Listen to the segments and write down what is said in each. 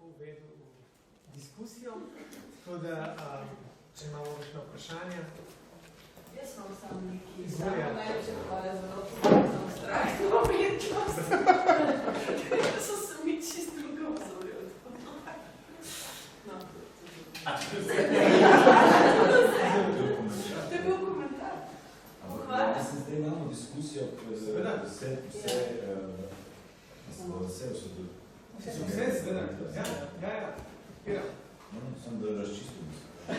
lepo uvedel v diskusijo. Tako da, če imamo kakšno vprašanje. Jaz imam samo nekaj. Samo najlepše hvala za to abstraktno umetnost. So se mi čisto drugo vzoril. No, to je bil komentar. Hvala. Mislim, zdaj imamo diskusijo, vse vsodil. Vse seveda. Ja. Sem da razčistil. Jaz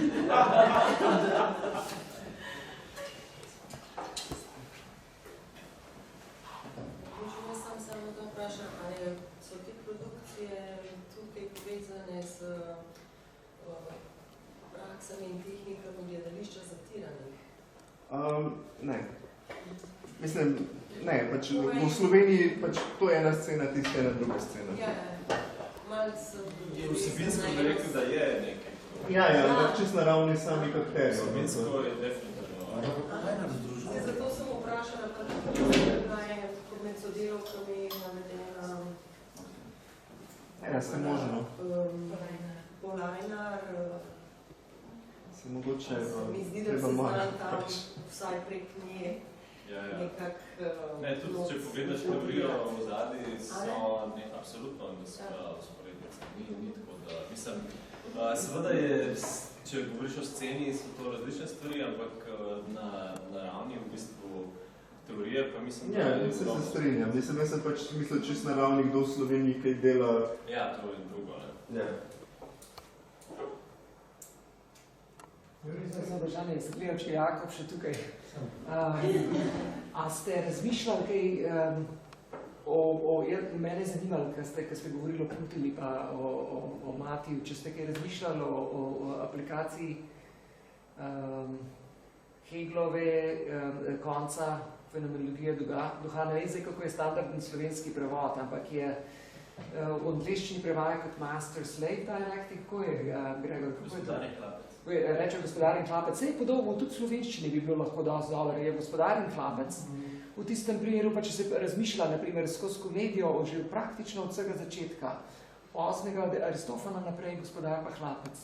sam samo to vprašam, ali so te produkcije tukaj povezane s praksami in tehnikami gledališča zatiranih? Ne. Mislim, ne, pač v Sloveniji pač to je ena scena, tista ena druga scena. Ja, malo sem... Je vsebinsko bi rekel, da je nekaj. Ja, ampak čisto na ravni sami kakteri. Vsebinsko je definitivno. Zato sem vprašala, kaj je med sodelovkami navedena... Ja, se možno. Polajnar... Se mogoče mi zdi, da se znam tam vsaj prek nje nekak... Ne, tudi če pogledaš teorijo v zadnji, so absolutno usporedne. Ni tako, da... Mislim, seveda je, če govoriš o sceni, so to različne stvari, ampak na ravni v bistvu teorije pa mislim, da je... Ja, se strinjam. Jaz sem pač mislil čisto na ravni, kdo v Sloveniji kaj dela... Ja, to je drugo, ne? Ja. Zdaj sem vprašanje, sem gledal, če je Jakob še tukaj. A ste razmišljali kaj mene je zanimalo, ko ste govorili o Putili pa o Matiju, če ste kaj razmišljali o aplikaciji Hegelove konca fenomenologije duha. Ne vem zdaj, kako je standardni slovenski prevod, ampak je v angleščini prevaja kot master-slave dialektik. Kako je, Gregor? Gospodarjen hlapec. Reče gospodarjen hlapec. Sej podobno, tudi v slovenščini bi bilo lahko dosti dobro. Je gospodarjen hlapec. V tistem primeru, pa če se razmišlja, naprimer, skozi komedijo, že praktično od vsega začetka, 8. Aristofana naprej, gospodar pa hlapec.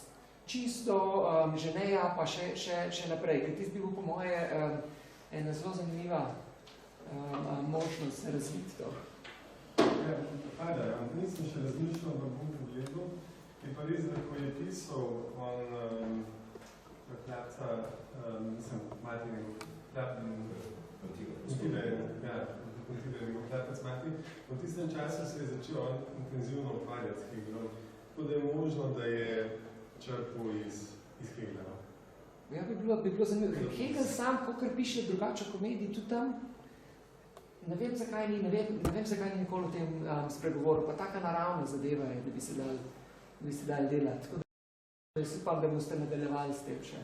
Čisto Ženeja, pa še naprej. Ker tisti bi bil po moje ena zelo zanimiva možnost razviti to. Nisem še razmišljal, da bom pogledal. Je pa res, da ko je pisal on hlapca, mislim, Martinega v tistem času se je začel on intenzivno ukvarjati s Hegelom, tako da je možno, da je črpal iz Hegela. Ja, bi bilo zanimivo. Hegel sam, kakor piše drugače v komediji, tudi tam, ne vem, zakaj ni nikoli o tem spregovoril, pa taka naravna zadeva je, da bi se dali delati. Tako da jaz upam, da boste nadaljevali s tem še.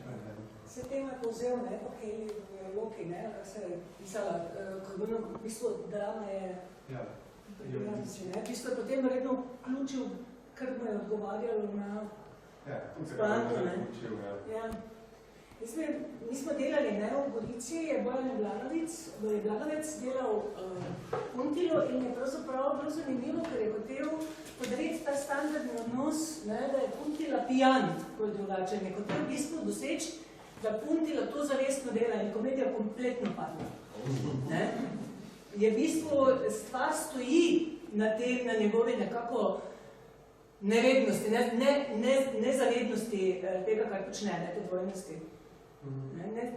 Se tema je povzel, ne, po Hegeli v Loki, ne, kar se je pisala, ko je v bistvu drama je ne, čisto je potem naredno vključil, kar mu je odgovarjalo na splanto, ne. Ja. Mi smo delali, ne, v Gorici je Bojan Blagovec delal Puntilo in je pravzaprav bilo zanimivo, ker je hotel podariti ta standardni odnos, ne, da je Puntila pijan, ko je drugače, ne, hotel v bistvu doseči, da Puntila to zavestno dela in komedija kompletno padla. Ne? Je v bistvu stvar stoji na tem, na njegovi nekako nevednosti, nezavednosti tega, kar počne, ne, te dvojnosti.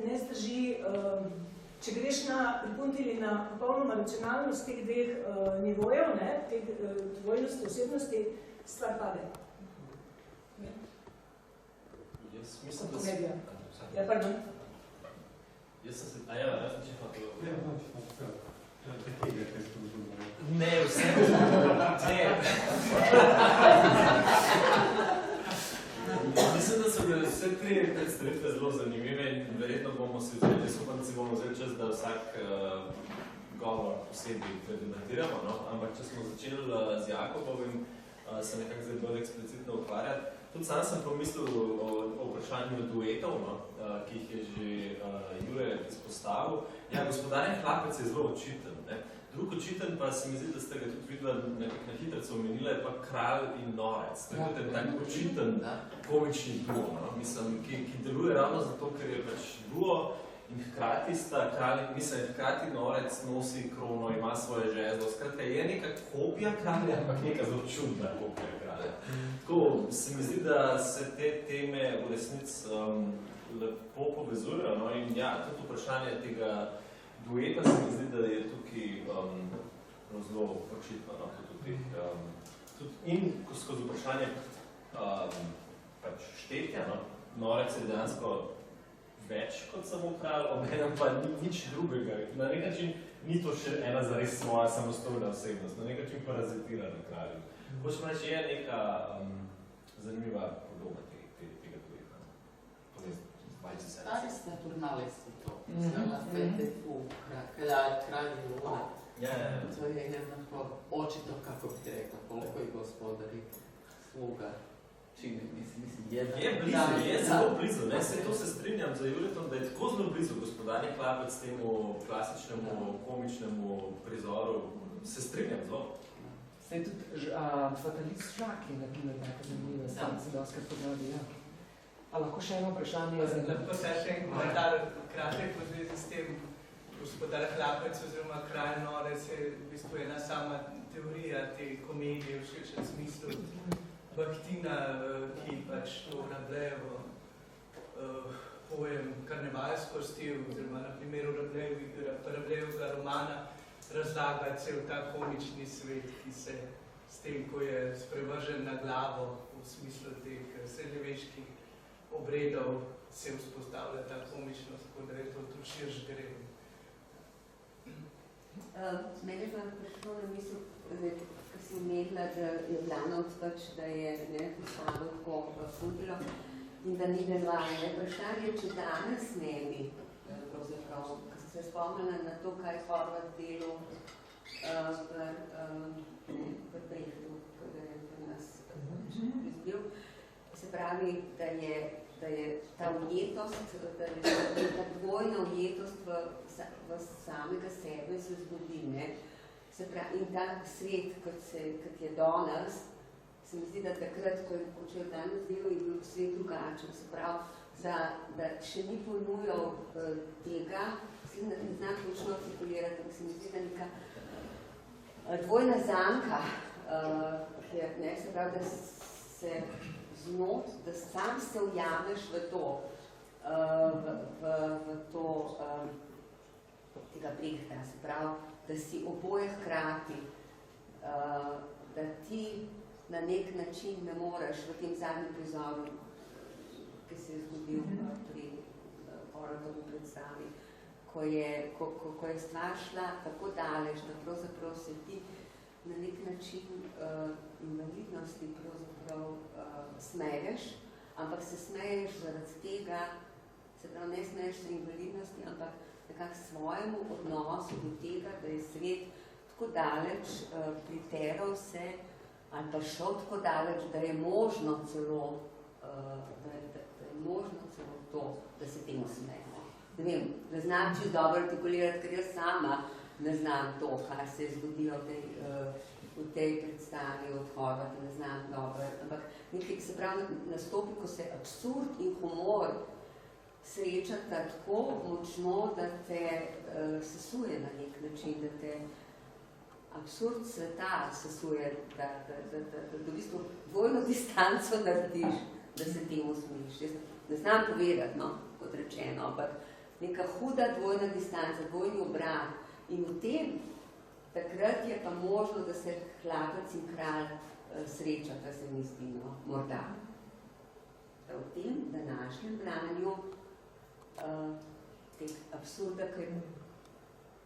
Ne zdrži, če greš pri Puntili na popolnoma racionalnost teh dveh nivojev, ne, teh dvojnosti, osebnosti, stvar pade. Jaz mislim, da komedija. Ja, pardon. Jaz sem se... jaz sem čeho to... Ne, vse. Mislim, da so bile vse tri predstavitve zelo zanimive in verjetno bomo se vzeli čas, da vsak govor posebej predebatiramo, no? Ampak če smo začeli z Jakobovim, se nekako zdaj bolj eksplicitno ukvarjati. Tudi sam sem pomislil o vprašanju duetov, no, ki jih je že Jure izpostavil. Ja, gospodarjen hlapec je zelo očiten. Drug očiten pa se mi zdi, da ste ga tudi videla nekako na hitrico omenila, je pa Kralj in Norec. To je tudi en tak očiten komični duo, no? Mislim, ki deluje ravno zato, ker je pač duo in hkrati sta Kralj, mislim, hkrati Norec nosi krono, ima svoje žezlo. Skratka, je neka kopija Kralja, ampak neka zelo čudna kopija Kralja. Tako se mi zdi, da se te teme v resnici lepo povezujejo, no? In ja, tudi vprašanje tega dueta se mi zdi, da je tukaj zelo očitno, no? Tudi in skozi vprašanje pač štetja, no? Norec je dejansko več kot samo kralj, obenem pa nič drugega. Na nek način ni to še ena zares svoja samostojna osebnost, na nek način parazitira na kralju. Hočem reči, je neka zanimiva podoba tega dueta. Stari Saturnali su to. La fede fu kralj i luna. To je jednako očito, kako bi ti rekla, koliko i gospodari sluga čini, mislim, jedan. Je blizu, je zelo blizu, ne? Se to se strinjam za Juretom, da je tako zelo blizu gospodarni Klapec temu klasičnemu, komičnemu prizoru. Se strinjam zelo. Zdaj tudi Fatalist Žak je naprimer tako zanimiva, se doskrat pogledi, ja. A lahko še eno vprašanje? Lahko se še en komentar kratek v zvezi s tem, gospodar Klapec oziroma Kralj Norec je v bistvu ena sama teorija te komedije v širšem smislu. Baktina, ki pač to Rablejevo pojem karnevalskosti oziroma na primeru Rablejevega romana razlaga cel ta komični svet, ki se s tem, ko je sprevržen na glavo v smislu teh srednjeveških obredov, se vzpostavlja ta komičnost, tako da je to tudi širš gre. Mene pa prišlo na misel, ko si omenila, da je Blanovc pač, da je pisalo tako fundilo in da ni nevajne. Vprašanje, če danes ne bi, pravzaprav, ko sem se spomnila na to, kaj je Horvat delal v Brehtu, ko ga je pri nas izbil. Se pravi, da je ta ujetost, da je ta dvojna ujetost v samega sebe se zgodi, ne? Se pravi, in ta svet, kot je danes, se mi zdi, da takrat, ko je danes delo, je bil svet drugačen. Se pravi, da še ni ponujal tega, se ne znam točno artikulirati, ampak se mi zdi, da neka dvojna zanka, se pravi, da se da sam se ujameš v to, tega Brehta, se pravi, da si oboje hkrati, da ti na nek način ne moreš v tem zadnjem prizoru, ki se je zgodil pri Horvatovi predstavi, ko je stvar šla tako daleč, da pravzaprav se ti na nek način invalidnosti pravzaprav smeješ, ampak se smeješ zaradi tega, se pravi, ne smeješ se invalidnosti, ampak nekako svojemu odnosu do tega, da je svet tako daleč priteral se, ali pa šel tako daleč, da je možno celo, to, da se temu smejemo. Ne vem, ne znam čisto dobro artikulirati, ker jaz sama ne znam to, kar se je zgodilo v tej predstavi od Horvata, ne znam dobro, ampak nekaj, se pravi, nastopi, ko se absurd in humor srečata tako močno, da te sesuje na nek način, da te absurd sveta sesuje, da v bistvu dvojno distanco narediš, da se temu smejiš. Jaz ne znam povedati, no, kot rečeno, ampak neka huda dvojna distanca, dvojni obrat. In v tem, takrat je pa možno, da se Klapec in Kralj srečata, se mi zdi, no, morda. V tem današnjem branju teh absurda, ki je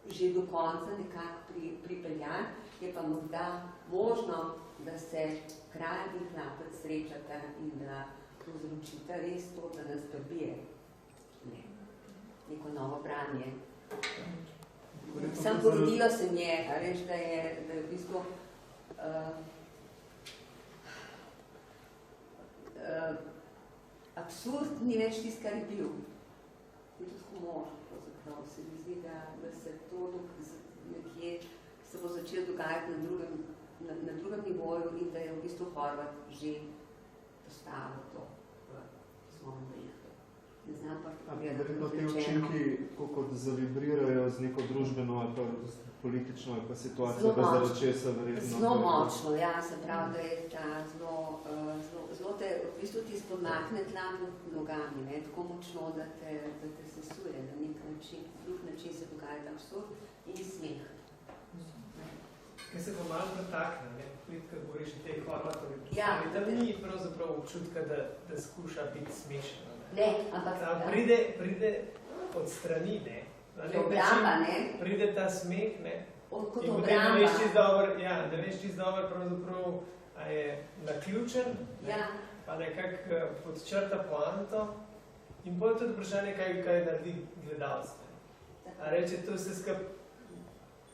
že do konca nekako pripeljan, je pa morda možno, da se Kralj in Klapec srečata in da povzročita res to, da nas dobije neko novo branje. Sam porodilo se nje, a veš, da je v bistvu absurd ni več tist, kar je bil. Je tudi humor, pravzaprav. Se mi zdi, da se to nekje se bo začel dogajati na drugem nivoju in da je v bistvu Horvat že postavil to v svojem projektu. Ne znam pa verjetno te učinki, kot zavibrirajo z neko družbeno ali pa politično ali pa situacijo, pa zaradi česa verjetno. Zelo močno, ja, se pravi, da je ta zelo te, v bistvu ti spodmakne tla pod nogami, ne, tako močno, da te sesuje na nek način se dogaja ta absurd in smeh. Kaj se pa malo pretakne, ne? Ko govoriš o tej Horvatovi, tam ni pravzaprav občutka, da skuša biti smešen. Ne, ampak... Pride od strani, ne? Obramba, ne? Pride ta smeh, ne? Kot in obramba. Ne veš čist dobro, pravzaprav, a je naključen, ja. Pa nekako podčrta poanto in bolj tudi vprašanje, kaj naredi gledalstvo. A reče, to se skup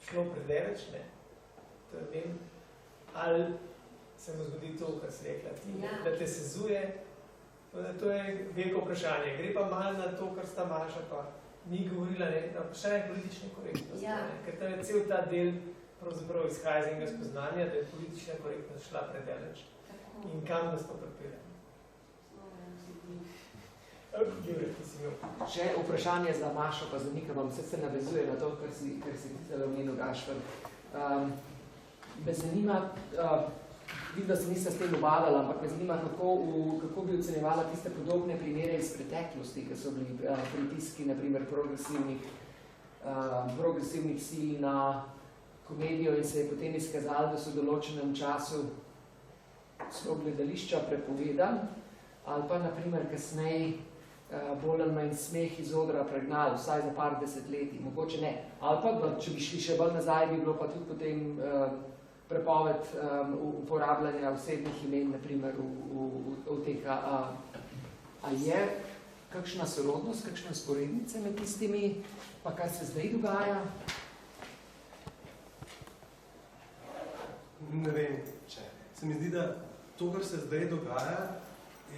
šlo predaleč, ne? To je vem. Ali se mu zgodi to, kar si rekla ti, da te sezuje. To je veliko vprašanje. Gre pa malo na to, kar sta Maša pa ni govorila, na vprašanje politične korektnosti. Ker tam je cel ta del pravzaprav izhaja iz enega spoznanja, da je politična korektnost šla predaleč. In kam nas to pripelje? Še vprašanje za Mašo, pa za Nika, vam se navezuje na to, kar si titela omenil Gašper. Me zanima, vidim, da se nisem s tem obadala, ampak me zanima, kako bi ocenjevala tiste podobne primere iz preteklosti, ki so bili pritiski, naprimer, progresivnih sil na komedijo in se je potem izkazalo, da so v določenem času so gledališča prepovedan, ali pa, naprimer, kasneje bolj ali manj smeh iz odra pregnali, vsaj za par desetletij, mogoče ne. Ali pa, če bi šli še bolj nazaj, bi bilo pa tudi potem prepoved uporabljanja osebnih imen, naprimer, v teh. A je kakšna sorodnost, kakšna sporednica med tistimi, pa kar se zdaj dogaja? Ne vem, če. Se mi zdi, da to, kar se zdaj dogaja,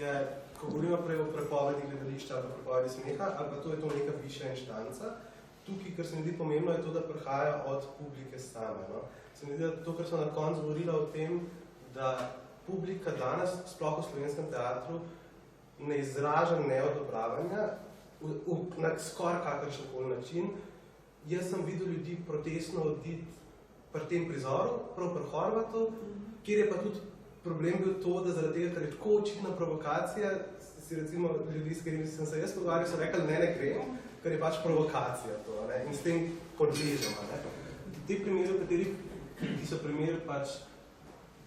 je, ko govorimo prej o prepovedi gledališča ali prepovedi smeha, ali pa to je to neka višja inštanca. Tukaj, kar se mi zdi pomembno, je to, da prihaja od publike same. No? Se mi zdi, da to, kar sem na koncu govorila o tem, da publika danes, sploh v slovenskem teatru, ne izraža neodobravanja na skoraj kakršenkoli način. Jaz sem videl ljudi protestno oditi pri tem prizoru, prav pri Horvatu, kjer je pa tudi problem bil to, da zaradi tega, ker je tako očitna provokacija, si recimo ljudi, s katerimi sem se jaz pogovarjal, so rekli, ne grem, ker je pač provokacija to, ne? In s tem konfližemo. Te primere, ki so primeri pač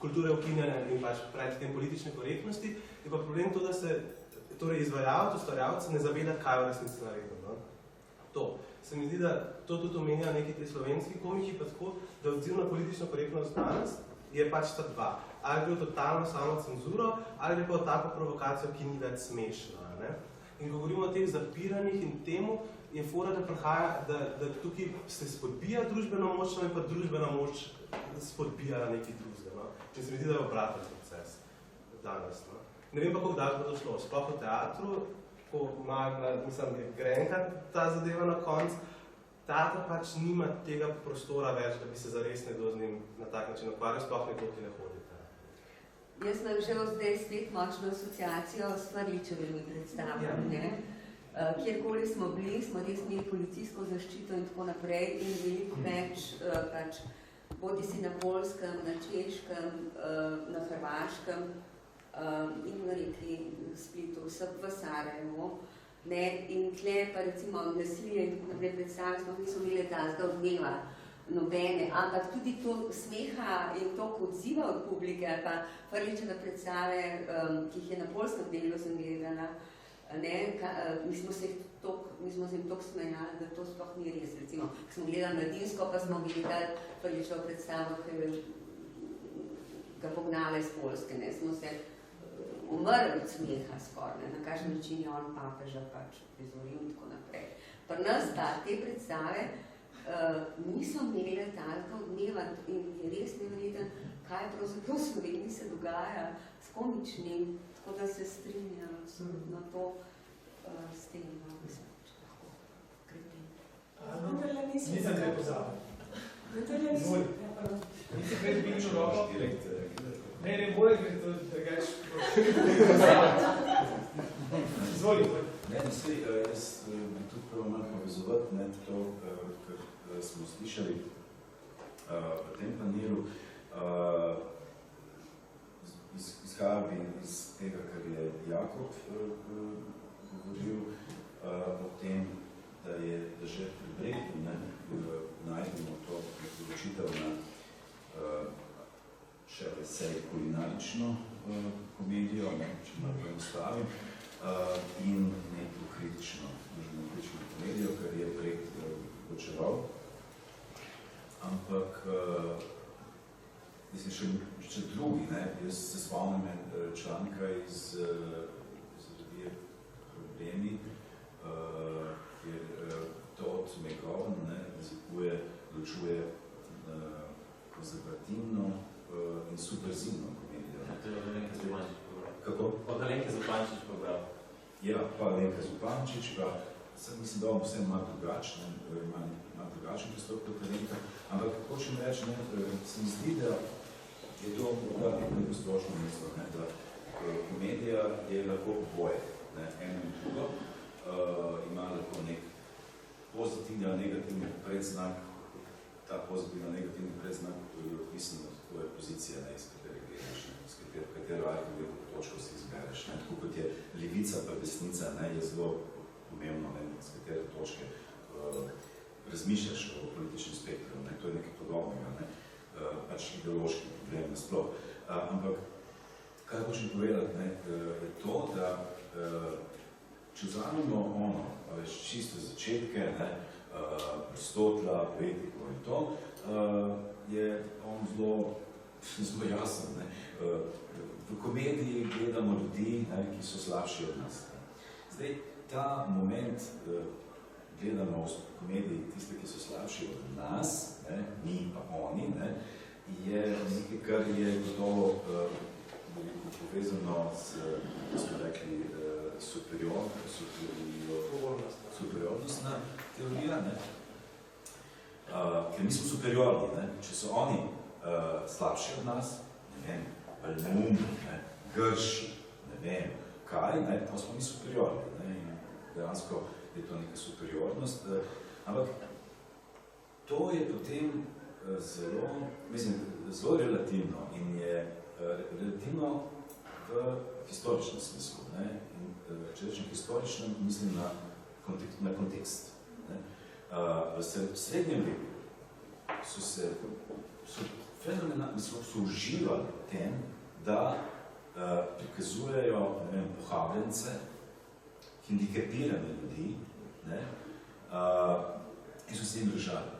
kulture ukinjene in pač pred tem politične korektnosti, je pa problem to, da se torej izvajalci, ustvarjalci ne zaveda, kaj v resnici naredil. No? To. Se mi zdi, da to tudi omenja neki te slovenski komiki, pa tako, da odziv na politično korektnost danes je pač ta dva. Ali gre totalno samo cenzuro, ali gre pa tako provokacijo, ki ni več smešna. Ne? In ko govorimo o teh zapiranjih in temu, je fora, da prihaja, da tukaj se spodbija družbeno moč, in pa družbena moč spodbija na neki drugega. No? In se mi zdi, da je obraten proces danes. No? Ne vem pa, kako dalje bo to šlo. Sploh v teatru, ko mislim, je grenka ta zadeva na konc, teatr pač nima tega prostora več, da bi se zares nekdo z njim na tak način ukvarjal, sploh nekdo, ki ne hodi. Jaz sem že zdaj spet močno asociacijo s Frličevimi predstavami, ne? Kjerkoli smo bili, smo res imeli policijsko zaščito in tako naprej in veliko več pač bodi si na Poljskem, na Češkem, na Hrvaškem in v Reki, v Splitu, v Sarajevu. Ne? In tle pa recimo nasilje in tako naprej predstavljali smo, niso imeli tazga odmeva nobene, ampak tudi to smeha in to odziva od publike, ali pa Frličeve predstave, ki jih je na Poljskem delu sem gledala, mi smo se jim toliko smejali, da to sploh ni res. Recimo, ko smo gledali Mladinsko, pa smo gledali Frličevo predstavo, ki je ga pognala iz Poljske. Ne? Smo se umrli od smeha skoraj, na kakšen način je on papeža pač prizoril in tako naprej. Pri nas te predstave niso imeli talka odmeva in je res neverjeten, kaj pravzaprav v Sloveniji se dogaja s komičnim, tako da se strinjam absolutno to s tem, mislim, če lahko krepim. Nisem ne pozabil. Ti prej dvignil roko? Ne, bolje gre to drugač. Izvoli. Ne, jaz bi tudi prvo malo povezovati, to, kar smo slišali v tem panelu, izhajal bi iz tega, kar je Jakob govoril o tem, da že pri Breku najdemo to odločitev na še vesej kulinarično komedijo, če malo poenostavim, in neko kritično komedijo, kar je Brek počeval. Ampak, mislim, še drugi, jaz se spomnim članka iz revije Problemi, kjer Todd McGovern ločuje konzervativno in subverzivno komedijo. To je od Alenke Zupančič pobral. Kako? Od Alenke Zupančič pobral. Ja, pa Alenka Zupančič, pa mislim, da on vse malo drugačen pristop kot Alenka, ampak hočem reči, se mi zdi, da je to neko strošno mesto, da komedija je lahko oboje, eno in drugo, ima lahko nek pozitivni ali negativni predznak, ta pozitivni ali negativni predznak je odvisen od tvoje pozicije, iz katere gledaš, v katero argumentu točko si izbereš. Tako kot je levica pa desnica, je zelo pomembno, z katere točke razmišljaš o političnem spektru. To je nekaj podobnega, pač ideološki problem nasploh. Ampak, kaj hočem povedati, je to, da če vzamemo čisto začetke, Aristotela, poetiko in to, je on zelo jasen. V komediji gledamo ljudi, ki so slabši od nas. Zdaj, ta moment gledamo v komediji tiste, ki so slabši od nas, mi pa oni, je nekaj, kar je gotovo povezano s, kot smo rekli, superiornostna teorija, ker mi smo superiorni, če so oni slabši od nas, ne vem, balmumni, grši, ne vem, kaj, pa smo mi superiorni. Dejansko je to neka superiornost, ampak to je potem zelo relativno in je relativno v historičnem smislu. Če rečem historičnem, mislim na kontekst. V srednjem veku so uživali v tem, da prikazujejo pohabljence, hendikepirane ljudi, in so se jim držali.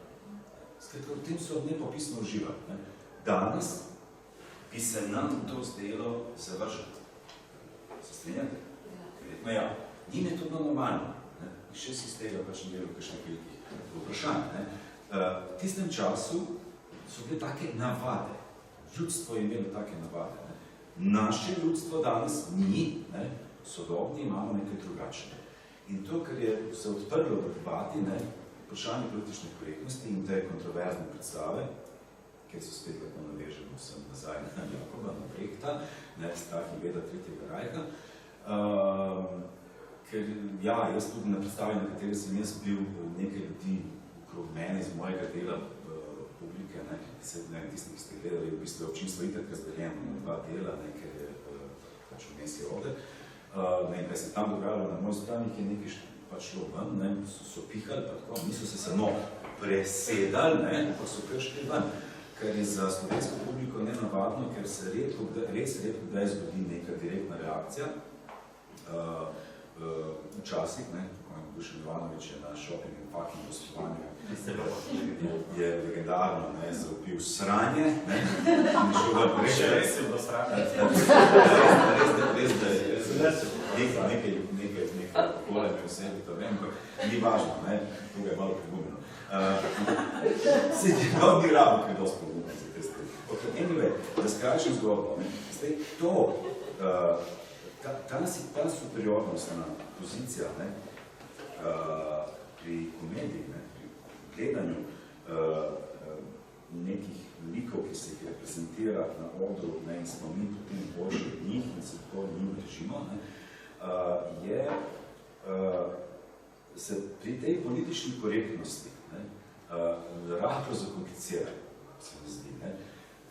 Skratka, v tem so nepopisno uživali. Danes bi se nam to zdelo zavržati. Se strinjate? Verjetno ja. Njim je to normalno. Še si iz tega pač ne delo kakšnih velikih vprašanj. V tistem času so bile take navade. Ljudstvo je imelo take navade. Naše ljudstvo danes ni, sodobni, imamo nekaj drugačne. In to, kar je se odprlo v debati, vprašanje politične korektnosti in te kontroverzne predstave, ker so spet lahko navežemo vsem nazaj na Jakoba, na Brehta, strah in beda Tretjega rajha. Ker, ja, jaz tudi na predstavi, na kateri sem jaz bil nekaj ljudi okrog mene iz mojega dela publike, tisti, ki ste gledali, v bistvu občinstvo itak razdeljeno na dva dela, ker je pač vmes je ode. In kaj se tam dogajalo na moj strani, je nekaj pač šlo ven, so pihali, pa tako, niso se samo presedali, pa so prišli ven, kar je za slovensko publiko nenavadno, ker se res redko kdaj zgodi neka direktna reakcija. Včasih, Dušan Ivanović je na shopping and packing gostovanju, je legendarno zaupil sranje, in šel da Še res je bilo sranje. Res, da je nekaj pole me v sebi, to vem, ampak ni važno, tukaj je malo pogubno. Se je ni rado, kaj dosti pogubno za te stvari. Anyway, da skrajšem zgodbo, zdaj to, ta superiornostna pozicija pri komediji, pri gledanju nekih likov, ki se jih reprezentira na odru, ne, in smo mi potem boljši od njih in se tako njim režimo, ne, se pri tej politični korektnosti rahlo zakomplicira, se mi zdi. Ne.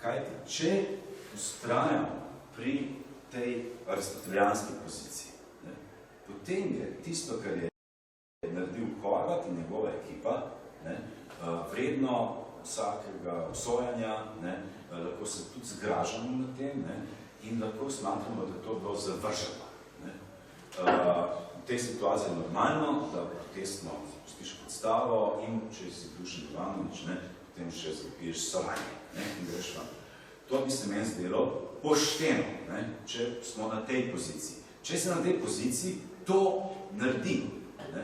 Kajti, če ustrajamo pri tej aristotelijanski poziciji, ne, potem je tisto, kar je naredil Horvat in njegova ekipa, ne, vredno vsakega obsojanja, ne, lahko se tudi zgražamo na tem, ne, in lahko smatramo, da to bilo zavrženo. Ne. V tej situaciji je normalno, da protestno spustiš predstavo in če si Dušan Ivanović, ne, potem še zapiješ salanje, ne, in greš van. To bi se meni zdelo pošteno, ne, če smo na tej poziciji. Če si na tej poziciji, to naredi, ne,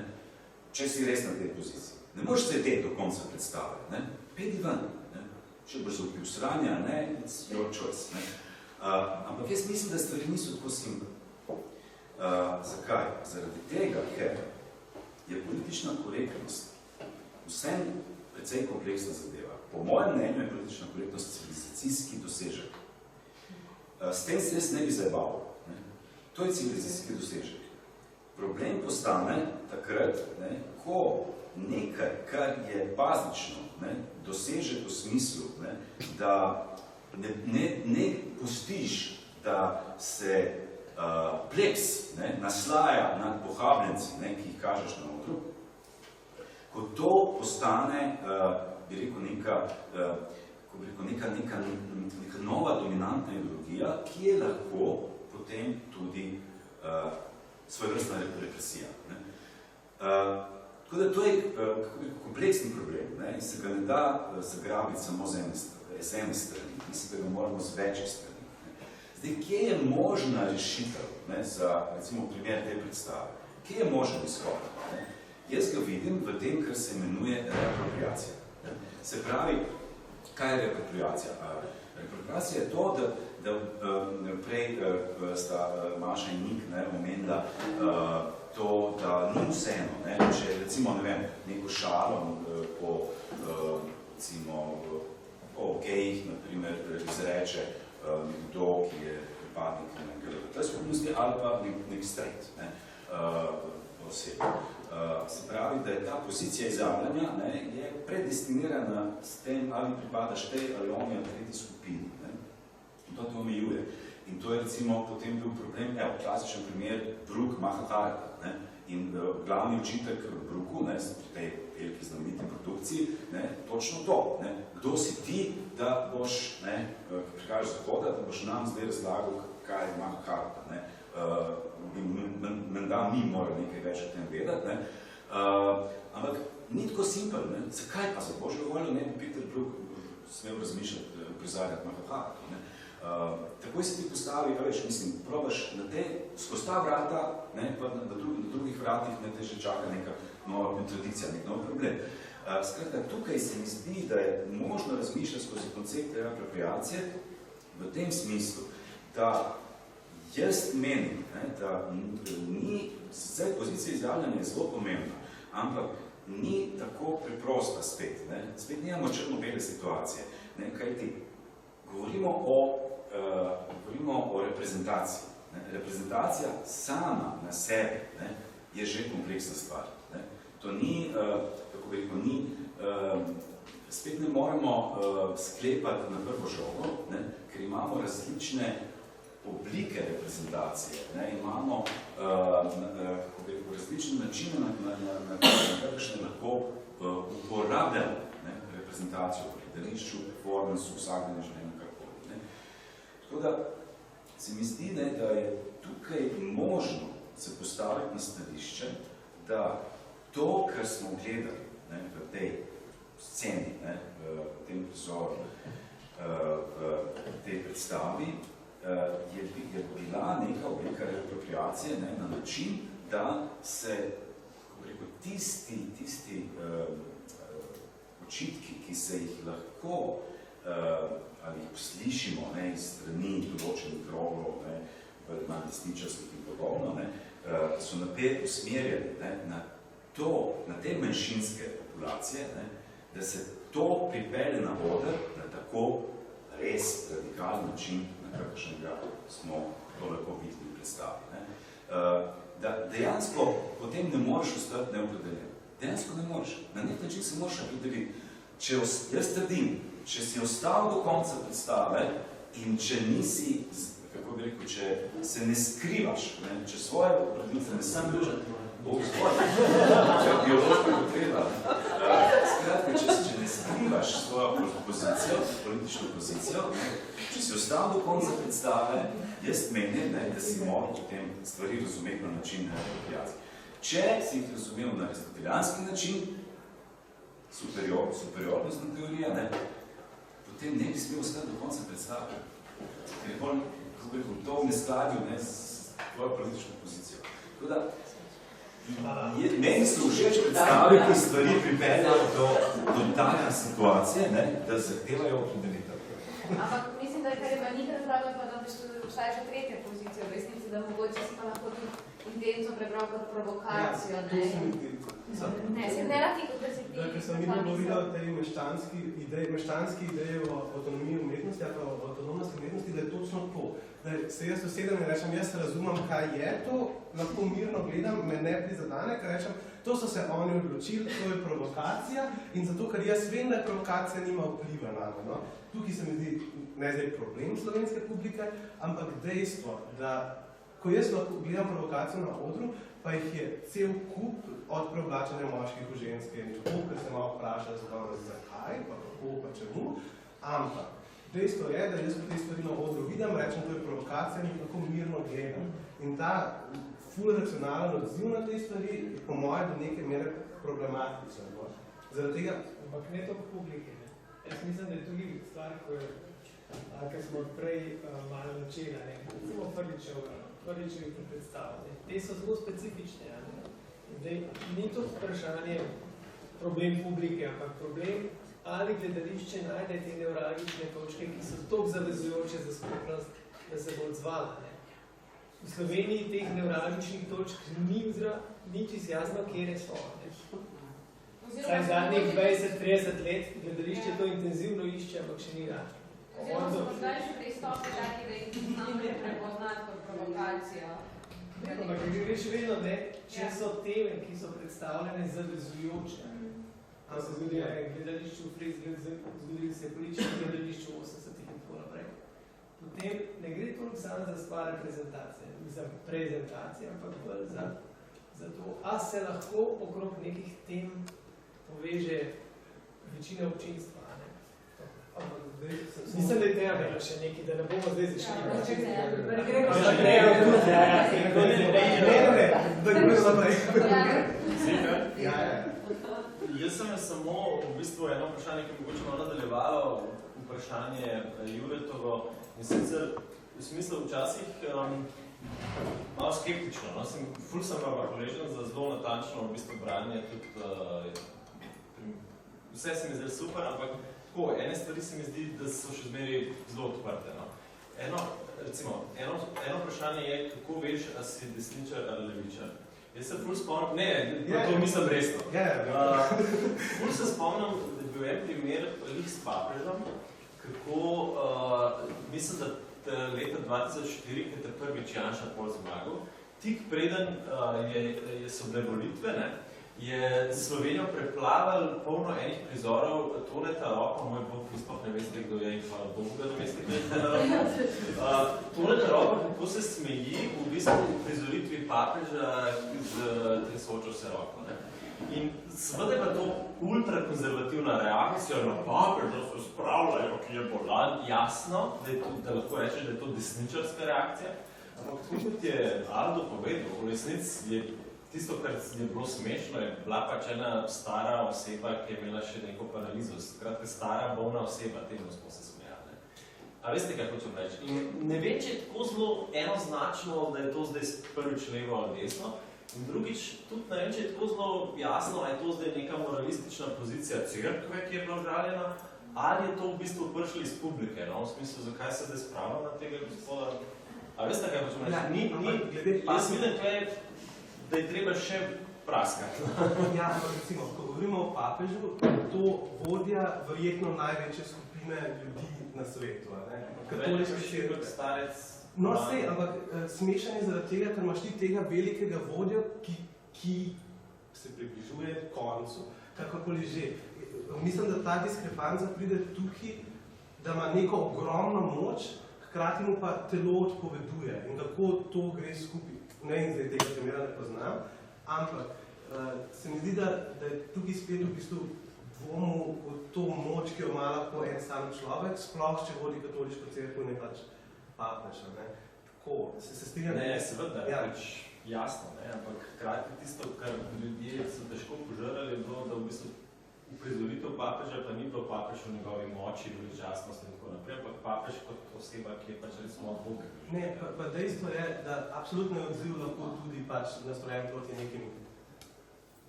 če si res na tej poziciji. Ne moreš sedeti do konca predstave, ne, pedi ven, ne, če boš zapil sranja, ne, it's your choice, ne. Ampak jaz mislim, da stvari niso tako simpel. Zakaj? Zaradi tega, ker je politična korektnost vsem precej kompleksna zadeva. Po mojem mnenju je politična korektnost civilizacijski dosežek. S tem se jaz ne bi zajeval. To je civilizacijski dosežek. Problem postane takrat, ne, ko nekaj, kar je bazično, ne, dosežek v smislu, ne, da ne pustiš, da se plebs, ne, naslaja nad pohabljenci, ne, ki jih kažeš na odru, ko to postane, bi rekel, neka nova dominantna ideologija, ki je lahko potem tudi svojevrstna represija. Ne. Tako da to je kompleksni problem, ne, in se ga ne da zagrabiti samo z ene strani, mislim, da ga moramo z večjih strani. Zdaj, kje je možna rešitev, ne, za, recimo, primer te predstave? Kje je možen izhod? Ne? Jaz ga vidim v tem, kar se imenuje reapropriacija. Ne? Se pravi, kaj je reapropriacija? Reapropriacija je to, da prej sta Maša in Nik, ne, omenila to, da ni vseeno, ne, če recimo, ne vem, neko šalo o gejih, naprimer, izreče nekdo, ki je pripadnik LGBT skupnosti, ali pa nek straight, ne, osebe. Se pravi, da je ta pozicija izjavljanja, ne, je predestinirana s tem, ali pripadaš tej ali oni ali tretji skupini. Ne. In to te omejuje. In to je recimo potem bil problem, klasičen primer Brooke Mahaharata. Ne. In glavni očitek Brooku, ne, pri tej veliki znameniti produkciji, ne, točno to. Ne. Kdo si ti, da boš, ne, ki prikažeš Zahoda, da boš nam zdaj razlagal, kaj je Mahaharata. Ne. Menda mi mora nekaj več o tem vedeti. Ne. Ampak ni tako simpel. Ne. Zakaj pa za Božjo voljo ne bi Peter Brook smel razmišljati, prizarjati Mahaharata? Ne. Takoj se ti postavi, veš, mislim, probaš na te, skozi ta vrata, ne, pa na drugih vratih ne te že čaka neka nova kontradikcija, nek nov problem. Skratka, tukaj se mi zdi, da je možno razmišljati skozi koncept reapropriacije v tem smislu, da jaz menim, ne, da ni, sicer pozicija izjavljanja je zelo pomembna, ampak ni tako preprosta spet. Ne. Spet nimamo črno-bele situacije, ne, kajti govorimo o reprezentaciji. Ne. Reprezentacija sama na sebi, ne, je že kompleksna stvar. Ne. To ni, kako bi rekel, spet ne moremo sklepati na prvo žogo, ne, ker imamo različne oblike reprezentacije. Ne. Imamo kako bi rekel, različne načine, na kakšne lahko uporabljamo, ne, reprezentacijo v gledališču, performansu, vsakdanje življenju, karkoli. Ne. Tako da se mi zdi, ne, da je tukaj možno se postaviti na stališče, da to, kar smo gledali, ne, v tej sceni, ne, v tem prizoru, v tej predstavi, je bila neka oblika reapropriacije, ne, na način, da se, kako rekel, tisti očitki, ki se jih lahko ali jih poslišimo, ne, iz strani določenih krogov, ne, manj desničarskih in podobno, ne, so napet usmerjeni, ne, na te manjšinske populacije, ne, da se to pripelje na oder na tako res radikalen način, na kakršnega smo to lahko videli v predstavi. Da dejansko potem ne moreš ostati neopredeljen. Dejansko ne moreš. Na nek način se moraš opredeliti. Jaz trdim, če si ostal do konca predstave in če nisi, kako bi rekel, če se ne skrivaš, če svoje opredelitve ne sam držati, biološka potreba. Skratka, če ne skrivaš svojo pozicijo, politično pozicijo, če si ostal do konca predstave, jaz menim, da si moral potem stvari razumeti na način apropriacije. Če si jih razumel na aristotelijanski način, superiornostna teorija, potem ne bi smel ostati do konca predstave. Ker je bolj, kako bi rekel, to v neskladju s tvojo politično pozicijo. Tako da, meni so všeč predstave, ki stvari pripeljajo do danja situacije, da zahtevajo opredelitev. Ampak mislim, da je kar je Manika razpravljala, pa da obstaja še tretja pozicija v resnici, da mogoče si pa lahko tudi intenco prebral kot provokacijo. Ne, se ne rati, kot da si ti... Ker sem videl govorila o tej meščanski ideji o avtonomiji umetnosti, ali pa o avtonomnosti umetnosti, da je točno to. Da se jaz usedem in rečem, jaz razumem, kaj je to, lahko mirno gledam, me ne prizadane, ker rečem, to so se oni odločili, to je provokacija in zato, ker jaz vem, da provokacija nima vpliva na me. Tukaj se mi zdi ne zdaj problem slovenske publike, ampak dejstvo, da ko jaz lahko gledam provokacijo na odru, pa jih je cel kup od preoblačanja moških v ženske in tako, ker se malo vprašali zakaj, pa kako, pa čemu, ampak dejstvo je, da jaz po tej stvari na odru vidim, rečem, to je provokacija in lahko mirno gledam. In ta ful racionalen odziv na tej stvari je po moje do neke mere problematičen. Zaradi tega... Ampak ne to publike. Jaz mislim, da je tudi stvar, kar smo prej malo načeli. Recimo prvičevi predstavljanje. Te so zelo specifične. Zdaj, ni to vprašanje problem publike, ampak problem, ali gledališče najde te nevralgične točke, ki so toliko zavezujoče za skupnost, da se bo odzvala. V Sloveniji teh nevralgičnih točk ni čisto jasno, kjer so. Saj zadnjih 20-30 let gledališče to intenzivno išče, ampak še ni rače. Oziroma smo zdaj še pristopi taki, da jih znamo prepoznati kot provokacijo. Ampak greš vedno, če so teme, ki so predstavljene zavezujoče. To se zgodilo gledališču v Fries, zgodilo se je politično gledališču v 80-ih in tako naprej. Potem ne gre toliko samo za stvar reprezentacije, za prezentacije, ampak bolj za to, a se lahko okrog nekih tem poveže večina občinstva. Mislim, da je treba še nekaj, da ne bomo zdaj začeli. Ne gremo še Jaz sem samo v bistvu eno vprašanje, ki je mogoče malo nadaljevalo vprašanje Juretovo in sicer v smislu včasih malo skeptično. Ful sem hvaležen za zelo natančno v bistvu branje, tudi vse se mi zdaj super, ampak tako, ene stvari se mi zdi, da so še zmeri zelo odprte. Eno vprašanje je, kako veš, a si desničar ali levičar. Jaz se ful spomnim, to mislim resno. Ful se spomnim, da je bil en primer lih s papežem, kako, mislim, da leta 2004, ko je prvič Janša pol zmagal, tik preden so bile volitve, je Slovenijo preplaval polno enih prizorov Toneta Ropa, moj bog, vi sploh ne veste, kdo je in hvala Bogu, da ne veste, kdo je Toneta Ropa. Toneta Ropa, kako se smeji v bistvu prizoritvi papeža z tresočo se roko. In seveda je pa to ultrakonzervativna reakcija na papež, da se spravljajo, ki je bolan, jasno, da lahko rečeš, da je to desničarska reakcija. Ampak tako kot je Aldo povedal, v resnici je tisto, kar je bilo smešno, je bila pač ena stara oseba, ki je imela še neko paralizo. Skratka, stara, bolna oseba, temu smo se smejali. A veste, kaj hočem reči? In ne vem, če je tako zelo enoznačno, da je to zdaj prvič levo ali desno. In drugič, tudi ne vem, če je tako zelo jasno, ali je to zdaj neka moralistična pozicija cerkve, ki je bila užaljena, ali je to v bistvu prišli iz publike, v smislu, zakaj se zdaj spravlja na tega gospoda. A veste, kaj hočem reči? Jaz vidim, da je treba še praskati. Ja, recimo, ko govorimo o papežu, to vodja verjetno največje skupine skupine ljudi na svetu. Katoliški širok starec. No, sej, ampak smešan je zaradi tega, ker imaš ti tega velikega vodja, ki se približuje koncu, kakorkoli že. Mislim, da ta diskrepanca pride tukaj, da ima neko ogromno moč, hkrati mu pa telo odpoveduje. In kako to gre skupaj. Ne, in zdaj tega primera ne poznam, ampak se mi zdi, da je tukaj spet v bistvu dvomu v to moč, ki jo ima lahko en sam človek, sploh če vodi katoliško cerkev, ne pač papež. Tako, se strinjam? Ne, seveda, pač jasno, ampak hkrati tisto, kar ljudje so težko požrali, je bilo, da v bistvu uprizoritev papeža pa ni bilo papež v njegovi moči, veličastnosti in tako naprej, ampak papež kot oseba, ki je pač recimo od Boga. Ne, pa dejstvo je, da absolutno je odziv lahko tudi pač nastrojen proti nekim,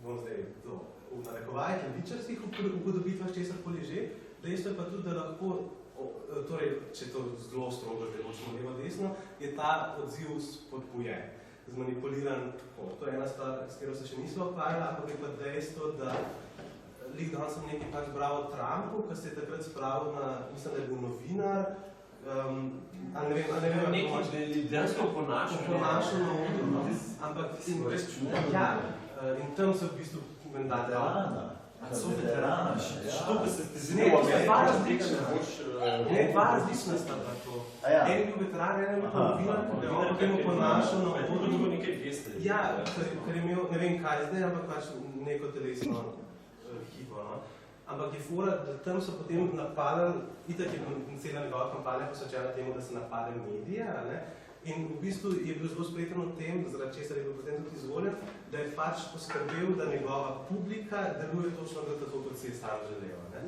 bom zdaj to, v narekovajih, levičarskih upodobitvah, česarkoli že. Dejstvo je pa tudi, da lahko, torej, če to zelo strogo deločimo levo desno, je ta odziv spodbujen, zmanipuliran tako. To je ena stvar, s katero se še nismo ukvarjali, ampak je pa dejstvo, da danes sem nekaj pač bral o Trumpu, ki se je takrat spravil na, mislim, da je bil novinar, ali ne vem, nekaj dejansko ponašal na odru, ampak in tam so v bistvu veterana. So veterana, što pa se ti zdi dva različna sta to. En je bil veteran, en je bil novinar, da je on potem ponašal na odru. Ja, ker je imel, ne vem kaj zdaj, ampak pač neko telesno hibo, no. Ampak je fora, da tam so potem napadali, itak je cela njegova kampanja posvečena temu, da se napade medije, ne? In v bistvu je bil zelo spreten v tem, zaradi česar je bil potem tudi izvoljen, da je pač poskrbel, da njegova publika deluje točno tako, kot si je sam želel, ne?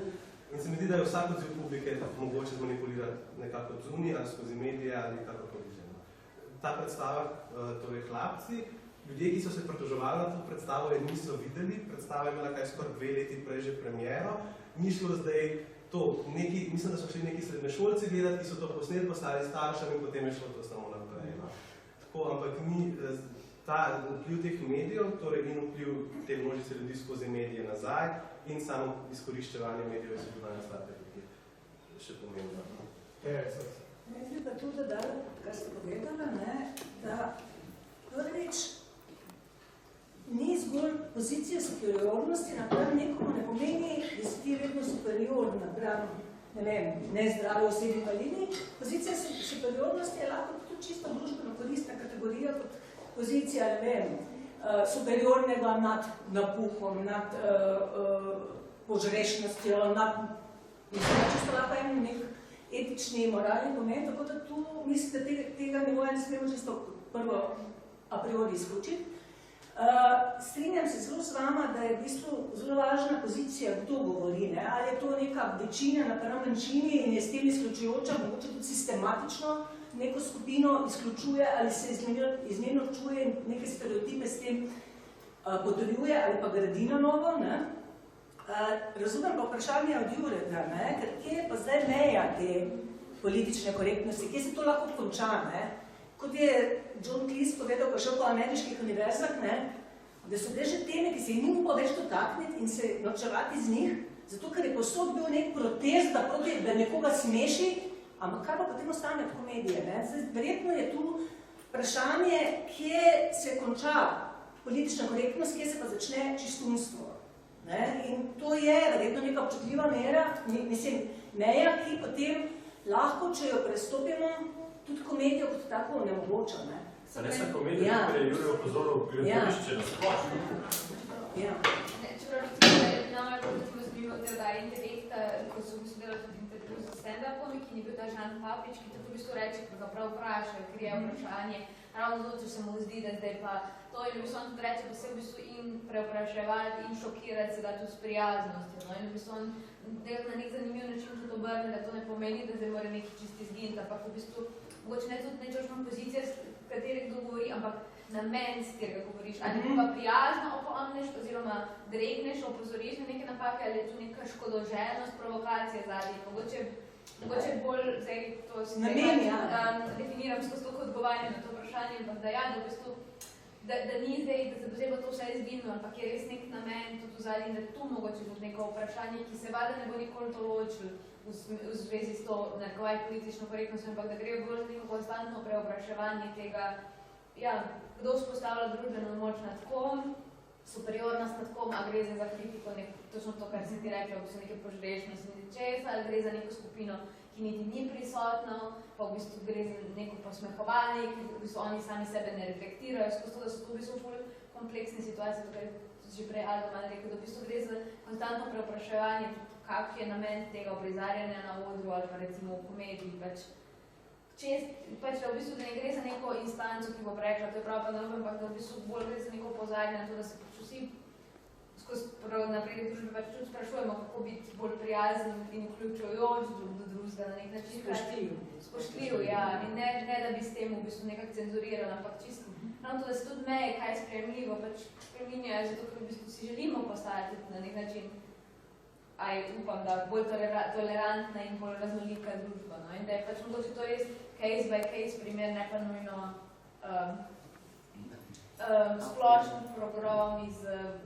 In se mi zdi, da je vsak odziv publike mogoče zmanipulirati nekako zunaj ali skozi medije ali kakorkoli že. Ta predstava, torej Hlapci, ljudje, ki so se pritoževali na to predstavo, je niso videli. Predstava je imela kaj skoraj 2 leti prej že premiero. Ni šlo zdaj to, mislim, da so šli neki srednješolci gledati, ki so to posneli, postali staršem in potem je šlo to samo naprej. No. Tako, ampak ni ta vpliv teh medijev, torej in vpliv te množice ljudi skozi medije nazaj in samo izkoriščevanje medijev je zgodovanja stvar, ki je še pomembno. Jaz bi pa tudi dodala, kar ste povedala, da prvič ni zgolj pozicija superiornosti napram nekomu, ne pomeni, da si ti vedno superior napram, ne vem, nezdravi osebi v liniji. Pozicija superiornosti je lahko tudi čisto družbeno koristna kategorija kot pozicija, ne vem, superiornega nad napuhom, nad požrešnostjo, nad čisto lahko en nek etični, moralni pomen, tako da tu mislim, da tega nivoja ne smemo čisto prvo a priori izključiti. Strinjam se zelo z vama, da je v bistvu zelo važna pozicija, kdo govori, ne? Ali je to neka večina napram manjšini in je s tem izključujoča, mogoče tudi sistematično neko skupino izključuje ali se izmerno čuje in neke stereotipe s tem potrjuje ali pa gradi na novo. Ne? Razumem pa vprašanje od Jureta, ker kje je pa zdaj meja te politične korektnosti, kje se to lahko konča, ne? Kot je John Cleese povedal, ko šel po ameriških univerzah, da so bile že teme, ki se jih ni upal več dotakniti in se norčevati z njih, zato ker je posod bil nek protest, da nekoga smeši, ampak kaj pa potem ostane od komedije? Verjetno je tu vprašanje, kje se konča politična korektnost, kje se pa začne čistunstvo. In to je verjetno neka občutljiva meja, ki potem lahko, če jo prestopimo, tudi komedijo kot tako onemogoča. Ne sem komedijo, ki je Jurij opozoril gledališče na splošno. Čeprav nam je bilo zanimivo te oddaje Intelekta, ko so v bistvu delali tudi intervju z stand-upom, ki ni bil ta Žan Papič, ki tako v bistvu reče, ko ga prav vpraša, ker je vprašanje, ravno zato, če se mu zdi, da zdaj pa to in v bistvu on tudi reče, da se v bistvu in preopraševati in šokirati se da tudi s prijaznostjo. In v bistvu on na nek zanimiv način tudi obrne, da to ne pomeni, da zdaj mora neki čisti zginiti, ampak v bistvu mogoče ne tudi nečočno pozicija, s kateri kdo govori, ampak namen, s katerega govoriš. Ali pa prijazno opomneš, oziroma dregneš, opozoriš na neke napake, ali je tu neka škodoželjnost, provokacija zadnji. Mogoče bolj, zdaj to si definiram skozi toliko odgovarjanje na to vprašanje, ampak da ja, da v bistvu da ni zdaj, da se bo zdaj to vse izginilo, ampak je res nek namen tudi v zadnji, da je tu mogoče tudi neko vprašanje, ki se vada ne bo nikoli določil v zvezi s to narekovaj politično korektnostjo, ampak da gre bolj za neko konstantno preobraševanje tega, ja, kdo vzpostavlja družbeno moč nad kom, superiornost nad kom, a gre za kritiko, točno to, kar si ti rekla, v bistvu neke požrešnosti nečesa, ali gre za neko skupino, ki niti ni prisotno, pa v bistvu gre za neko posmehovanje, ki v bistvu oni sami sebe ne reflektirajo, skozi to, da so to v bistvu bolj kompleksne situacije, tukaj že prej Aldo malo rekel, da v bistvu gre za konstantno preopraševanje, kak je namen tega uprizarjanja na odru ali pa recimo v komediji, pač da v bistvu da ne gre za neko instanco, ki bo rekla, to je prav pa narobe, ampak da v bistvu bolj gre za neko pozadje na to, da se pač vsi skozi napredek družbe pač tudi sprašujemo, kako biti bolj prijazen in vključujoč do drugega na nek način. Spoštljiv, ja. In ne da bi s tem v bistvu nekako cenzurirali, ampak čisto to, da se tudi meje, kaj je sprejemljivo, pač spreminjajo, zato ker v bistvu si želimo postajati na nek način, upam, da bolj tolerantna in bolj raznolika družba. No? In da je pač mogoče to res case by case primer, ne pa nujno splošen program v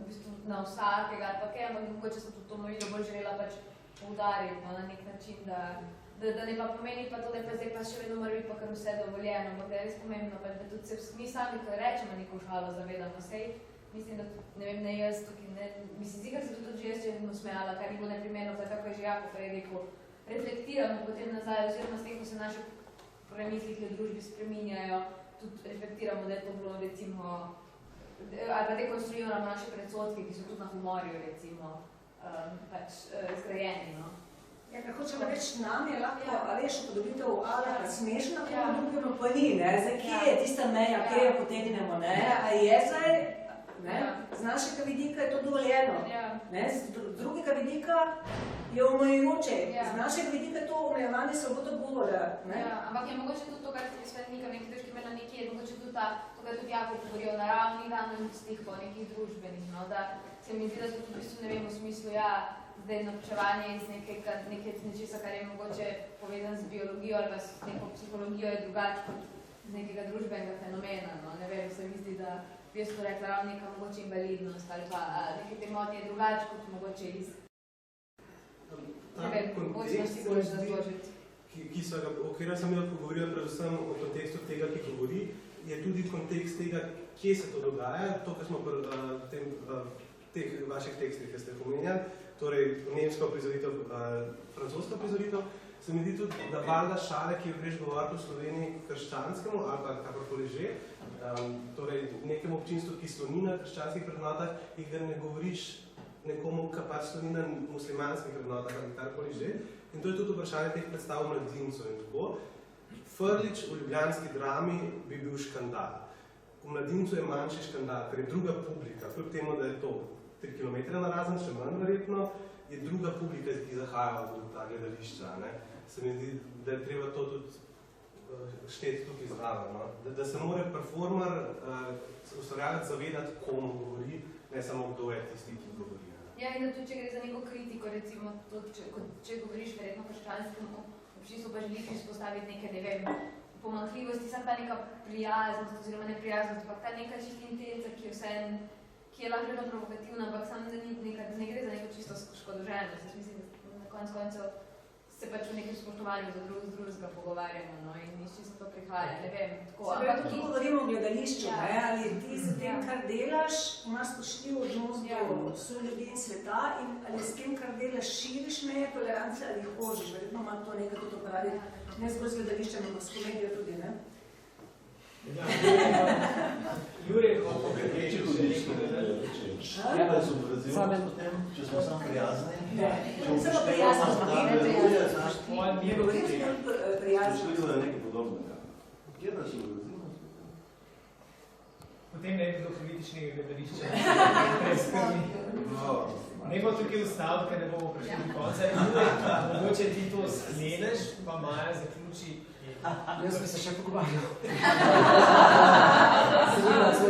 bistvu na vsakega ali pa kaj, ampak mogoče sem tudi to novilo bolj želela pač poudariti na nek način, da ne pa pomeni pa to, da je pa zdaj pa še vedno mora biti pa kar vse dovoljeno, ampak da je res pomembno, pač, da tudi se mi sami, ko rečemo neko šalo, zavedamo sej, mislim, da ne vem, ne jaz tukaj, ne, mislim, zikar se tudi že jaz čezno smejala, kar ni bilo neprimerno, zdaj kako je že Jakov prej rekel, reflektiramo potem nazaj, oziroma s tem, ko se naše premislih v družbi spreminjajo, tudi reflektiramo, da je to bilo, recimo, ali pa dekonstruiramo naše predsodke, ki so tudi na humorju, recimo, pač zgrajeni, no. Ja, kar hočemo reči, nam je lahko, a veš, upodobitev ali smešna, drugemu pa ni, ne, zdaj, kje je tista meja, kje jo potegnemo, ne, a je zdaj, ne, z našega vidika je to dovoljeno, ne, z drugega vidika je omejujoče, z našega vidika je to omejevanje svobode govora, ne. Ja, ampak je mogoče tudi to, kar se svetnika v neki točki imela nekje, je mogoče tudi to, kar tudi Jakov govori o naravnih danosti, po nekih družbenih, no, da se mi zdi, da so v bistvu, ne vem, v smislu, ja, zdaj napčevanje iz nečesa, kar je mogoče povezan z biologijo ali pa s neko psihologijo je drugače kot z nekega družbenega fenomena, no, ne vem, se mi zdi, da bi jaz to rekla ravno neka mogoče invalidnost ali pa neke te motnje je drugače kot mogoče iz o katerem sem jo govorila predvsem o kontekstu tega, ki govori, je tudi kontekst tega, kje se to dogaja, to, kar smo v teh vaših tekstih, ki ste jih omenjali, torej nemška prizoritev, francoska prizoritev, se mi zdi tudi, da valjda šale, ki jo greš govoriti v Sloveniji krščanskemu ali pa kakorkoli že, torej nekemu občinstvu, ki sloni na krščanskih vrednotah, in da ne govoriš nekomu, ki pač sloni na muslimanskih vrednotah ali karkoli že. In to je tudi vprašanje teh predstav mladincev in tako. Frlič v ljubljanski drami bi bil škandal. V Mladincu je manjši škandal, ker je druga publika, kljub temu, da je to 3 km narazen, še manj verjetno, je druga publika, ki zahaja v ta gledališča. Ne? Se mi zdi, da je treba to tudi šteti tukaj zraven. No? Da se mora performer, ustvarjalec zavedati, komu govori, ne samo kdo je tisti, ki govori. Ja, in da tudi, če gre za neko kritiko, recimo, če govoriš verjetno krščanskemu občinstvu, pa želiš izpostaviti neke, ne vem, pomanjkljivosti, samo ta neka prijaznost oziroma neprijaznost, ampak ta neka čisto intenca, ki je lahko vedno provokativna, ampak samo da ne gre za neko čisto škodoželjnost. Jaz mislim, da na koncu koncev se pač v nekem spoštovanju za drugega pogovarjamo, no, in iz čisto to prihaja, ne vem, tako. Ampak tukaj govorimo o gledališču, ne, ali ti z tem, kar delaš, imaš spoštljiv odnos do soljudi in sveta, in ali s tem, kar delaš, širiš meje tolerance ali jih hožiš, verjetno ima to nekaj tudi opraviti, ne zgolj z gledališčem, ampak s komedijo tudi, ne? Jure, kako če smo samo prijazni, samo prijaznost, ne govorite prijaznost. To je nekaj podobnega. Kje da se obrazimo? Potem ne bi bilo kritičnega gledališča. Ne bo tukaj ustaviti, ker ne bomo prišli do konca. Mogoče ti to skleneš, pa Maja zaključi. Jaz bi se še pogovarjal.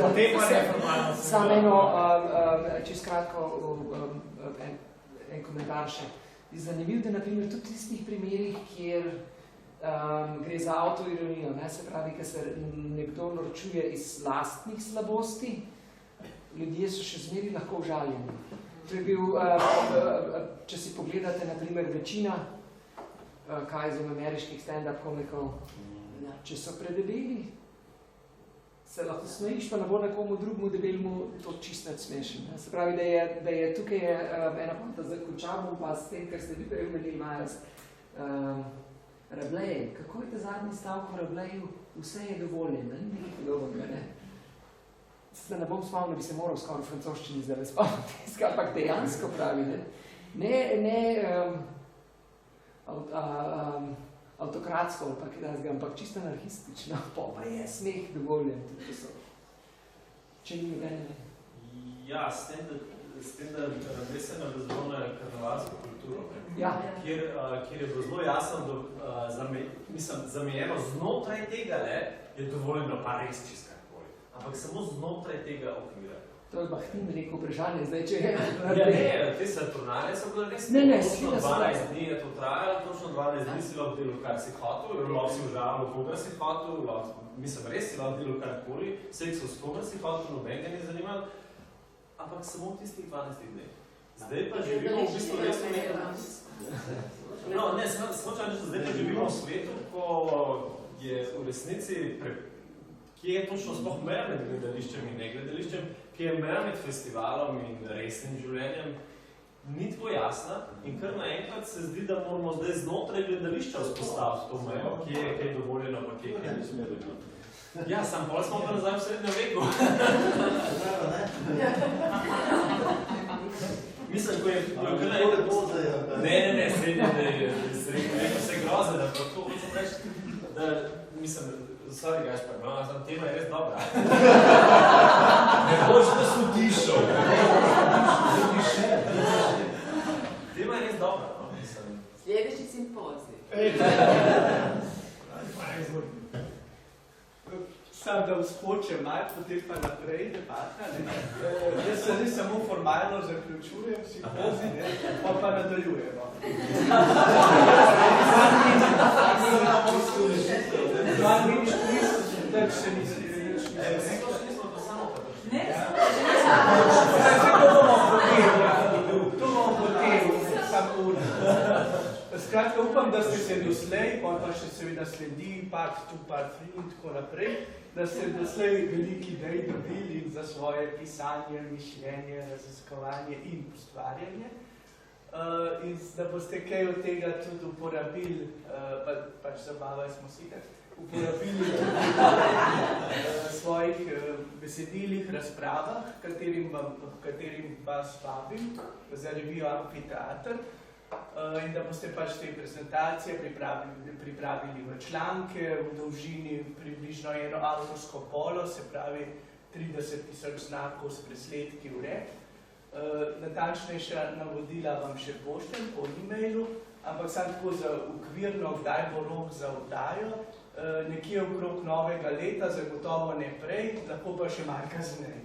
Potem pa neformalno. Samo eno, čez kratko, en komentar še. Zanimiv, da naprimer tudi v tistih primerih, kjer gre za avtoironijo, ne? Se pravi, ker se nekdo norčuje iz lastnih slabosti, ljudje so še zmeri lahko užaljeni. To je bil, če si pogledate, na primer, večina kajzom ameriških stand-up komikov, če so predebeli, se lahko smejiš, pa ne bo nekomu drugmu debelmu to čisto smešen. Se pravi, da je tukaj ena ponta za končamo, pa s tem, ker ste vi prej omenili, Majas, Rabelais, kako je ta zadnji stavek v Rabelaisju? Vse je dovoljeno, ni nekaj podobnega, ne? Se ne bom spomnil, bi se moral skoraj v francoščini zdaj spomniti, ampak dejansko pravi, ne avtokratsko, ampak čisto anarhistično, pa je smeh dovoljen, tudi so. Če ni mene. Ja, s tem, da Rabelais se navezal na karnevalsko kulturo, kjer je bilo zelo jasno, zamejeno znotraj tega je dovoljeno pa res čisto karkoli, ampak samo znotraj tega okvira. To je Bahtin rekel vprašanje, zdaj če je... Ne, te saturnale so bile res, točno 12 dni je to trajalo, točno 12 dni si lahko delal, kar si hotel, lahko si užaval, koga si hotel, res si lahko delal karkoli, seksov s koga si hotel, nobenega ni zanimal, ampak samo tistih 12 dni. Zdaj pa živimo v bistvu res v nekem... No, ne, zdaj pa živimo v svetu, ko je v resnici, kje je točno sploh meja med gledališčem in negledališčem, ki je meja med festivalom in resnim življenjem, ni tako jasna in kar naenkrat se zdi, da moramo zdaj znotraj gledališča vzpostaviti to mejo, kje je kaj dovoljeno, pa kje je ne smerilo. Ja, sam pol smo pa nazaj v srednjem veku. Mislim, ko je kar naenkrat... Ne, srednjem veku vse groze, da pa to hočem reči, da mislim, sorry, Gašpar, no, tema je res dobra. Ne boš da sodišo. Tema je res dobra, no, mislim. Sljedeći simpozij. Sam da vzpočem malo, potem pa naprej debata. Jaz se res samo formalno zaključujem simpozij, pa nadaljujemo. Tak še nisi to samo Ne, to bomo potem, samo skratka, upam, da ste se doslej, pa še seveda sledi part 2, part 3 in tako naprej, da ste doslej veliki idej dobili za svoje pisanje, mišljenje, raziskovanje in ustvarjanje. In da boste kaj od tega tudi uporabili, pač zabavaj smo si tak, uporabili v svojih besedilih, razpravah, katerim vas vabim za revijo Amfiteater, in da boste pač te prezentacije pripravili v članke v dolžini približno eno avtorsko polo, se pravi 30.000 znakov s presledki vred. Natančnejša navodila vam še pošljem po e-mailu, ampak samo tako za ukvirno, kdaj bo rok za oddajo, nekje okrog novega leta, zagotovo ne prej, lahko pa še malo kasneje.